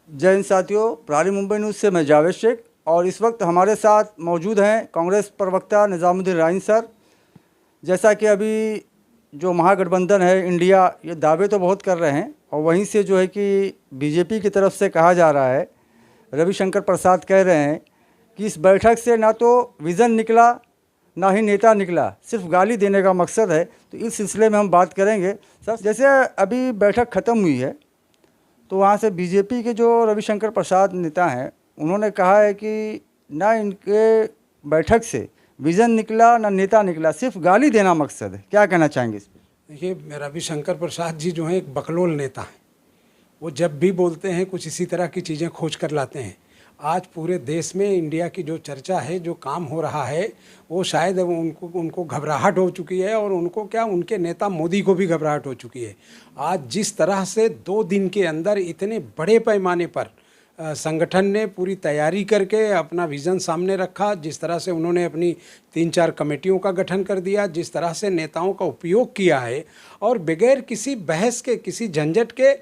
जय हिंद साथियों, प्रहारी मुंबई न्यूज़ से मैं जावेद शेख और इस वक्त हमारे साथ मौजूद हैं कांग्रेस प्रवक्ता निज़ामुद्दीन राइन सर। जैसा कि अभी जो महागठबंधन है इंडिया, ये दावे तो बहुत कर रहे हैं और वहीं से जो है कि बीजेपी की तरफ से कहा जा रहा है, रविशंकर प्रसाद कह रहे हैं कि इस बैठक से ना तो विज़न निकला ना ही नेता निकला, सिर्फ गाली देने का मकसद है। तो इस सिलसिले में हम बात करेंगे। सर, जैसे अभी बैठक ख़त्म हुई है तो वहाँ से बीजेपी के जो रविशंकर प्रसाद नेता हैं, उन्होंने कहा है कि ना इनके बैठक से विज़न निकला ना नेता निकला, सिर्फ गाली देना मकसद है। क्या कहना चाहेंगे इस पर? देखिए, रविशंकर प्रसाद जी जो हैं एक बकलोल नेता हैं। वो जब भी बोलते हैं कुछ इसी तरह की चीज़ें खोज कर लाते हैं। आज पूरे देश में इंडिया की जो चर्चा है, जो काम हो रहा है, वो शायद उनको घबराहट हो चुकी है और उनको क्या, उनके नेता मोदी को भी घबराहट हो चुकी है। आज जिस तरह से 2 दिन के अंदर इतने बड़े पैमाने पर संगठन ने पूरी तैयारी करके अपना विज़न सामने रखा, जिस तरह से उन्होंने अपनी 3-4 कमेटियों का गठन कर दिया, जिस तरह से नेताओं का उपयोग किया है और बगैर किसी बहस के, किसी झंझट के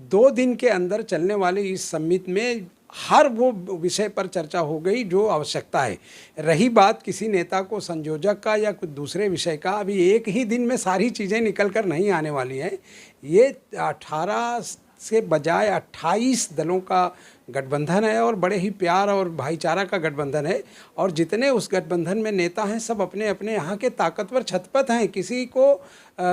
2 दिन के अंदर चलने वाले इस समिट में हर वो विषय पर चर्चा हो गई जो आवश्यकता है। रही बात किसी नेता को संयोजक का या कुछ दूसरे विषय का, अभी एक ही दिन में सारी चीज़ें निकल कर नहीं आने वाली हैं। ये 18 से बजाय 28 दलों का गठबंधन है और बड़े ही प्यार और भाईचारा का गठबंधन है। और जितने उस गठबंधन में नेता हैं, सब अपने अपने यहाँ के ताकतवर छतपत हैं।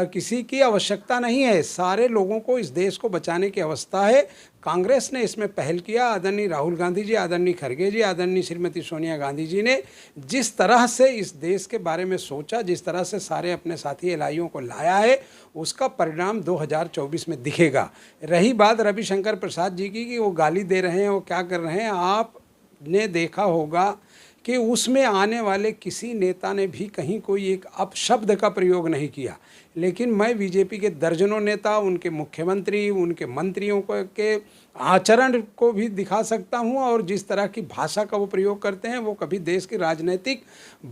किसी की आवश्यकता नहीं है। सारे लोगों को इस देश को बचाने की अवस्था है। कांग्रेस ने इसमें पहल किया। आदरणीय राहुल गांधी जी, आदरणीय खड़गे जी, आदरणीय श्रीमती सोनिया गांधी जी ने जिस तरह से इस देश के बारे में सोचा, जिस तरह से सारे अपने साथी एलाइयों को लाया है, उसका परिणाम 2024 में दिखेगा। रही बात रविशंकर प्रसाद जी की कि वो गाली दे रहे हैं, वो क्या कर रहे हैं, आपने देखा होगा कि उसमें आने वाले किसी नेता ने भी कहीं कोई एक अपशब्द का प्रयोग नहीं किया। लेकिन मैं बीजेपी के दर्जनों नेता, उनके मुख्यमंत्री, उनके मंत्रियों के आचरण को भी दिखा सकता हूं और जिस तरह की भाषा का वो प्रयोग करते हैं, वो कभी देश की राजनीतिक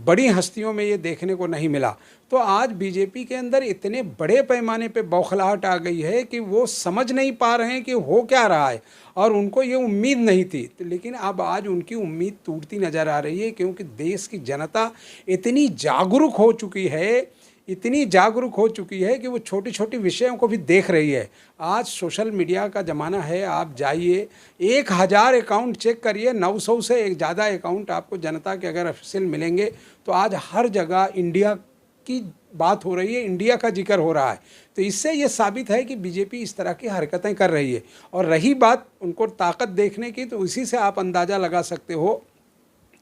बड़ी हस्तियों में ये देखने को नहीं मिला। तो आज बीजेपी के अंदर इतने बड़े पैमाने पे बौखलाहट आ गई है कि वो समझ नहीं पा रहे हैं कि हो क्या रहा है और उनको ये उम्मीद नहीं थी। लेकिन अब आज उनकी उम्मीद टूटती नज़र आ रही है, क्योंकि देश की जनता इतनी जागरूक हो चुकी है, इतनी जागरूक हो चुकी है कि वो छोटी छोटी विषयों को भी देख रही है। आज सोशल मीडिया का ज़माना है। आप जाइए, 1000 अकाउंट चेक करिए, 900 से एक ज़्यादा अकाउंट आपको जनता के अगर ऑफिशियल मिलेंगे तो आज हर जगह इंडिया की बात हो रही है, इंडिया का जिक्र हो रहा है। तो इससे ये साबित है कि बीजेपी इस तरह की हरकतें कर रही है। और रही बात उनको ताकत देखने की, तो इसी से आप अंदाज़ा लगा सकते हो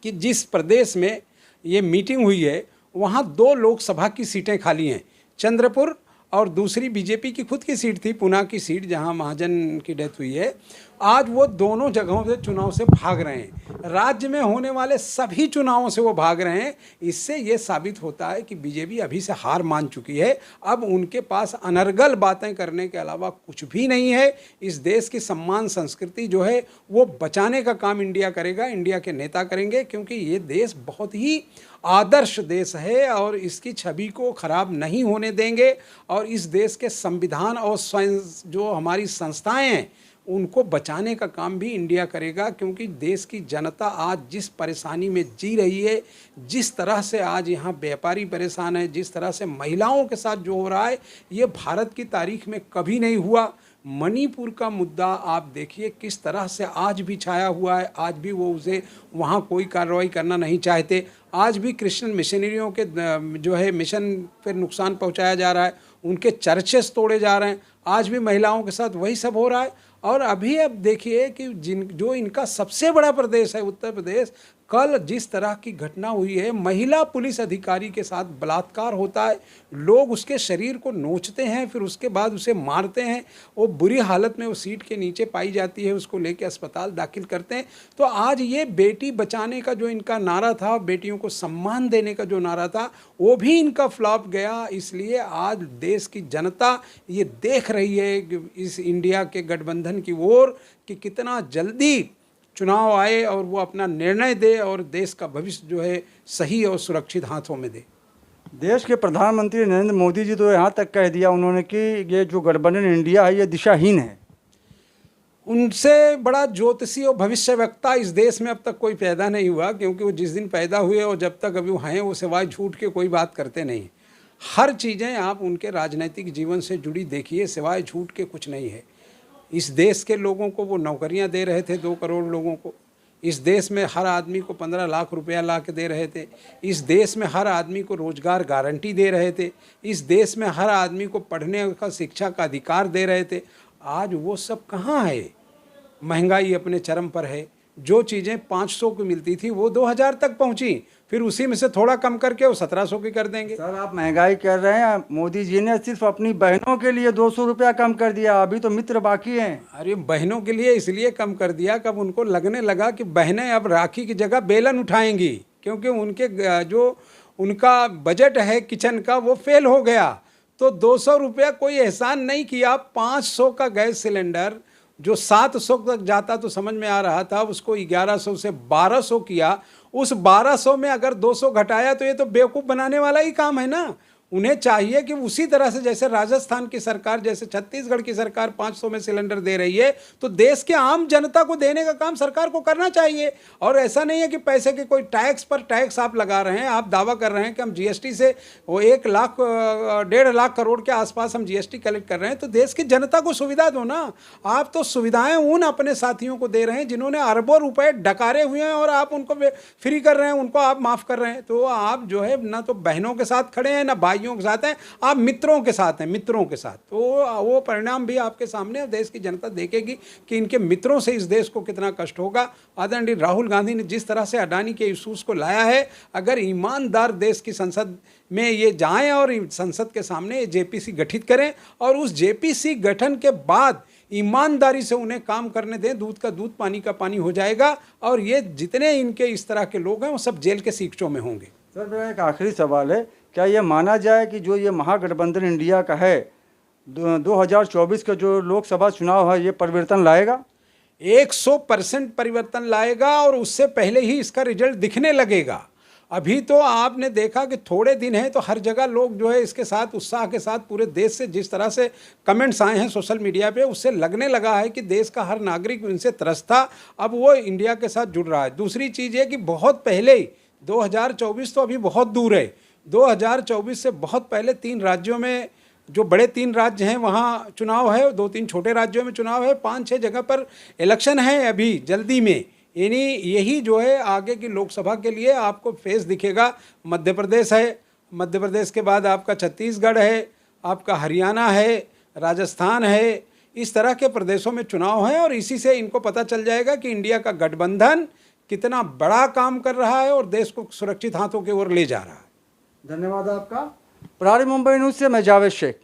कि जिस प्रदेश में ये मीटिंग हुई है, वहाँ 2 लोकसभा की सीटें खाली हैं, चंद्रपुर और दूसरी बीजेपी की खुद की सीट थी, पुणे की सीट, जहाँ महाजन की डेथ हुई है। आज वो दोनों जगहों से चुनाव से भाग रहे हैं। राज्य में होने वाले सभी चुनावों से वो भाग रहे हैं। इससे ये साबित होता है कि बीजेपी अभी से हार मान चुकी है। अब उनके पास अनर्गल बातें करने के अलावा कुछ भी नहीं है। इस देश की सम्मान संस्कृति जो है वो बचाने का काम इंडिया करेगा, इंडिया के नेता करेंगे, क्योंकि ये देश बहुत ही आदर्श देश है और इसकी छवि को खराब नहीं होने देंगे। और इस देश के संविधान और जो हमारी संस्थाएं हैं, उनको बचाने का काम भी इंडिया करेगा, क्योंकि देश की जनता आज जिस परेशानी में जी रही है, जिस तरह से आज यहाँ व्यापारी परेशान है, जिस तरह से महिलाओं के साथ जो हो रहा है, ये भारत की तारीख में कभी नहीं हुआ। मणिपुर का मुद्दा आप देखिए किस तरह से आज भी छाया हुआ है। आज भी वो उसे वहाँ कोई कार्रवाई करना नहीं चाहते। आज भी क्रिश्चियन मिशनरियों के जो है मिशन पर नुकसान पहुँचाया जा रहा है, उनके चर्चेस तोड़े जा रहे हैं। आज भी महिलाओं के साथ वही सब हो रहा है। और अभी अब देखिए कि जो इनका सबसे बड़ा प्रदेश है उत्तर प्रदेश, कल जिस तरह की घटना हुई है, महिला पुलिस अधिकारी के साथ बलात्कार होता है, लोग उसके शरीर को नोचते हैं, फिर उसके बाद उसे मारते हैं, वो बुरी हालत में वो सीट के नीचे पाई जाती है, उसको लेके अस्पताल दाखिल करते हैं। तो आज ये बेटी बचाने का जो इनका नारा था, बेटियों को सम्मान देने का जो नारा था, वो भी इनका फ्लॉप गया। इसलिए आज देश की जनता ये देख रही है कि इस इंडिया के गठबंधन की ओर कि कितना जल्दी चुनाव आए और वो अपना निर्णय दे और देश का भविष्य जो है सही और सुरक्षित हाथों में दे। देश के प्रधानमंत्री नरेंद्र मोदी जी तो यहाँ तक कह दिया उन्होंने कि ये जो गठबंधन इंडिया है ये दिशाहीन है। उनसे बड़ा ज्योतिषी और भविष्यवक्ता इस देश में अब तक कोई पैदा नहीं हुआ, क्योंकि वो जिस दिन पैदा हुए और जब तक अभी वो हैं वो सिवाय झूठ के कोई बात करते नहीं। हर चीज़ें आप उनके राजनीतिक जीवन से जुड़ी देखिए, सिवाय झूठ के कुछ नहीं है। इस देश के लोगों को वो नौकरियां दे रहे थे, 2 करोड़ लोगों को। इस देश में हर आदमी को 15 लाख रुपया ला के दे रहे थे। इस देश में हर आदमी को रोजगार गारंटी दे रहे थे। इस देश में हर आदमी को पढ़ने का, शिक्षा का अधिकार दे रहे थे। आज वो सब कहाँ है? महंगाई अपने चरम पर है। जो चीज़ें 500 की मिलती थी वो 2000 तक पहुंची, फिर उसी में से थोड़ा कम करके वो 1700 की कर देंगे। सर, आप महंगाई कर रहे हैं, मोदी जी ने सिर्फ अपनी बहनों के लिए 200 रुपया कम कर दिया, अभी तो मित्र बाकी हैं। अरे बहनों के लिए इसलिए कम कर दिया कब उनको लगने लगा कि बहनें अब राखी की जगह बेलन उठाएंगी, क्योंकि उनके जो उनका बजट है किचन का वो फेल हो गया। तो 200 रुपया कोई एहसान नहीं किया। 500 का गैस सिलेंडर जो 700 तक जाता तो समझ में आ रहा था, उसको 1100 से 1200 किया। उस 1200 में अगर 200 घटाया तो ये तो बेवकूफ़ बनाने वाला ही काम है ना। उन्हें चाहिए कि उसी तरह से जैसे राजस्थान की सरकार, जैसे छत्तीसगढ़ की सरकार 500 में सिलेंडर दे रही है, तो देश के आम जनता को देने का काम सरकार को करना चाहिए। और ऐसा नहीं है कि पैसे के कोई टैक्स पर टैक्स आप लगा रहे हैं। आप दावा कर रहे हैं कि हम जीएसटी से वो 1 लाख 1.5 लाख करोड़ के आसपास हम जीएसटी कलेक्ट कर रहे हैं, तो देश की जनता को सुविधा दो ना। आप तो सुविधाएं उन अपने साथियों को दे रहे हैं जिन्होंने अरबों रुपए डकारे हुए हैं, और आप उनको फ्री कर रहे हैं, उनको आप माफ़ कर रहे हैं। तो आप जो है ना तो बहनों के साथ खड़े हैं ना भाइयों के साथ हैं, आप मित्रों के साथ हैं, मित्रों के साथ। तो वो परिणाम भी आपके सामने देश की जनता देखेगी कि इनके मित्रों से इस देश को कितना कष्ट होगा। आदरणीय राहुल गांधी ने जिस तरह से अडानी के इश्यूज को लाया है, अगर ईमानदार देश की संसद में ये जाएं और संसद के सामने जेपीसी गठित करें, और उस जेपीसी गठन के बाद ईमानदारी से उन्हें काम करने दें, दूध का दूध पानी का पानी हो जाएगा, और ये जितने इनके इस तरह के लोग हैं वो सब जेल के सीखचों में होंगे। सर, मेरा एक आखिरी सवाल है, क्या ये माना जाए कि जो ये महागठबंधन इंडिया का है 2024 का जो लोकसभा चुनाव है ये परिवर्तन लाएगा? 100% परिवर्तन लाएगा, और उससे पहले ही इसका रिजल्ट दिखने लगेगा। अभी तो आपने देखा कि थोड़े दिन हैं तो हर जगह लोग जो है इसके साथ उत्साह के साथ, पूरे देश से जिस तरह से कमेंट्स आए हैं सोशल मीडिया पे, उससे लगने लगा है कि देश का हर नागरिक इनसे त्रस्त था, अब वो इंडिया के साथ जुड़ रहा है। दूसरी चीज़ ये कि बहुत पहले ही 2024 तो अभी बहुत दूर है, 2024 से बहुत पहले 3 राज्यों में, जो बड़े 3 राज्य हैं वहाँ चुनाव है, 2-3 छोटे राज्यों में चुनाव है, 5-6 जगह पर इलेक्शन है अभी जल्दी में। यानी यही जो है आगे की लोकसभा के लिए आपको फेस दिखेगा। मध्य प्रदेश है, मध्य प्रदेश के बाद आपका छत्तीसगढ़ है, आपका हरियाणा है, राजस्थान है, इस तरह के प्रदेशों में चुनाव है, और इसी से इनको पता चल जाएगा कि इंडिया का गठबंधन कितना बड़ा काम कर रहा है और देश को सुरक्षित हाथों की ओर ले जा रहा है। धन्यवाद आपका। प्रहारी मुंबई न्यूज़ से मैं जावेद शेख।